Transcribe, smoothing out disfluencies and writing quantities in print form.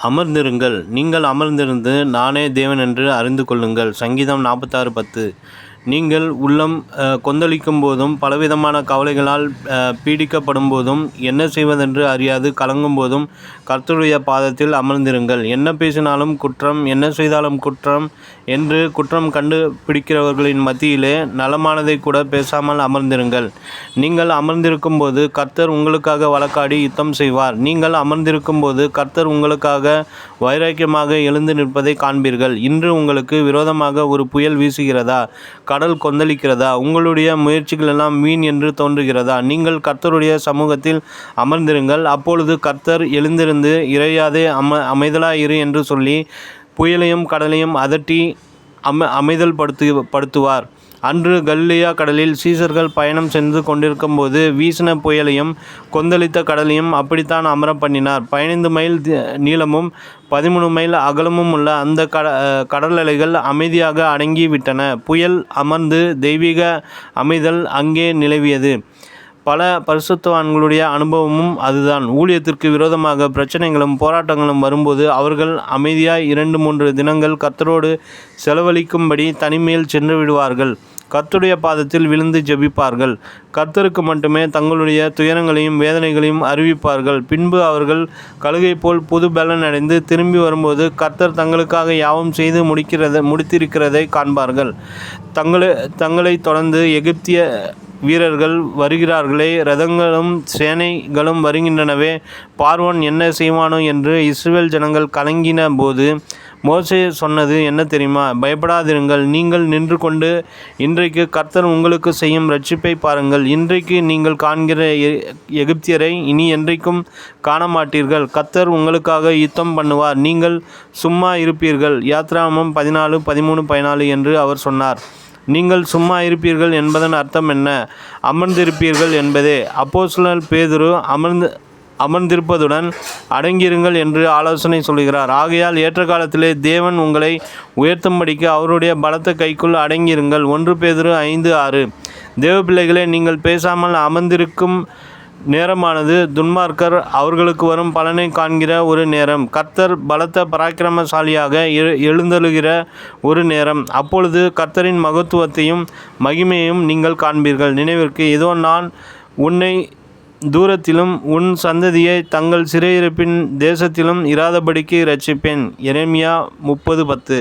அமர்ந்திருங்கள், நீங்கள் அமர்ந்திருந்து நானே தேவன் என்று அறிந்து கொள்ளுங்கள். சங்கீதம் 46:10. நீங்கள் உள்ளம் கொந்தளிக்கும் போதும் பலவிதமான கவலைகளால் பீடிக்கப்படும் போதும் என்ன செய்வதென்று அறியாது கலங்கும் போதும் கர்த்தருடைய பாதத்தில் அமர்ந்திருங்கள். என்ன பேசினாலும் குற்றம், என்ன செய்தாலும் குற்றம் என்று குற்றம் கண்டுபிடிக்கிறவர்களின் மத்தியிலே நலமானதை கூட பேசாமல் அமர்ந்திருங்கள். நீங்கள் அமர்ந்திருக்கும் போது கர்த்தர் உங்களுக்காக வழக்காடி யுத்தம் செய்வார். நீங்கள் அமர்ந்திருக்கும் போது கர்த்தர் உங்களுக்காக வைராக்கியமாக எழுந்து நிற்பதை காண்பீர்கள். இன்று உங்களுக்கு விரோதமாக ஒரு புயல் வீசுகிறதா? கடல் கொந்தளிக்கிறதா? உங்களுடைய முயற்சிகளெல்லாம் வீண் என்று தோன்றுகிறதா? நீங்கள் கர்த்தருடைய சமூகத்தில் அமர்ந்திருங்கள். அப்பொழுது கர்த்தர் எழுந்திருந்து இறையாதே அமைதலாயிரு என்று சொல்லி புயலையும் கடலையும் அதட்டி அமைதல் படுத்துவார். அன்று கலிலேயா கடலில் சீசர்கள் பயணம் சென்று கொண்டிருக்கும் போது வீசின புயலையும் கொந்தளித்த கடலையும் அப்படித்தான் அமர பண்ணினார். 15 மைல் நீளமும் 13 மைல் அகலமும் உள்ள அந்த கடல் அலைகள் அமைதியாக அடங்கி விட்டன. புயல் அமர்ந்து தெய்வீக அமைதல் அங்கே நிலவியது. பல பரிசுத்தவான்களுடைய அனுபவமும் அதுதான். ஊழியத்திற்கு விரோதமாக பிரச்சனைகளும் போராட்டங்களும் வரும்போது அவர்கள் அமைதியாய் 2-3 தினங்கள் கர்த்தரோடு செலவழிக்கும்படி தனிமையில் சென்று விடுவார்கள். கர்த்தருடைய பாதத்தில் விழுந்து ஜெபிப்பார்கள். கர்த்தருக்கு மட்டுமே தங்களுடைய துயரங்களையும் வேதனைகளையும் அறிவிப்பார்கள். பின்பு அவர்கள் கழுகை போல் புது பலன் அடைந்து திரும்பி வரும்போது கர்த்தர் தங்களுக்காக யாவும் செய்து முடித்திருக்கிறதை காண்பார்கள். தங்களை தொடர்ந்து எகிப்திய வீரர்கள் வருகிறார்களே, இரதங்களும் சேனைகளும் வருகின்றனவே, பார்வோன் என்ன செய்வானோ என்று இஸ்ரவேல் ஜனங்கள் கலங்கின போது மோசே சொன்னது என்ன தெரியுமா? பயப்படாதிருங்கள், நீங்கள் நின்று கொண்டு இன்றைக்கு கர்த்தர் உங்களுக்கு செய்யும் இரட்சிப்பை பாருங்கள். இன்றைக்கு நீங்கள் காண்கிற எகிப்தியரை இனி என்றைக்கும் காண மாட்டீர்கள். கர்த்தர் உங்களுக்காக யுத்தம் பண்ணுவார், நீங்கள் சும்மா இருப்பீர்கள். யாத்ராகமம் 14:13-14 என்று அவர் சொன்னார். நீங்கள் சும்மா இருப்பீர்கள் என்பதன் அர்த்தம் என்ன? அமர்ந்திருப்பீர்கள் என்பதே. அப்போஸ்தலன் பேதுரு அமர்ந்திருப்பதுடன் அடங்கியிருங்கள் என்று ஆலோசனை சொல்கிறார். ஆகையால் ஏற்ற காலத்திலே தேவன் உங்களை உயர்த்தும்படிக்கு அவருடைய பலத்த கைக்குள் அடங்கியிருங்கள். 1 பேதுரு 5:6. தேவ பிள்ளைகளே, நீங்கள் பேசாமல் அமர்ந்திருக்கும் நேரமானது துன்மார்க்கர் அவர்களுக்கு வரும் பலனை காண்கிற ஒரு நேரம். கர்த்தர் பலத்த பராக்கிரமசாலியாக எழுந்தருளுகிற ஒரு நேரம். அப்பொழுது கர்த்தரின் மகத்துவத்தையும் மகிமையையும் நீங்கள் காண்பீர்கள். நினைவிற்கு, இதோ நான் உன்னை தூரத்திலும் உன் சந்ததியை தங்கள் சிறையிருப்பின் தேசத்திலும் இராதபடிக்கு இரட்சிப்பேன். எரேமியா 30:10.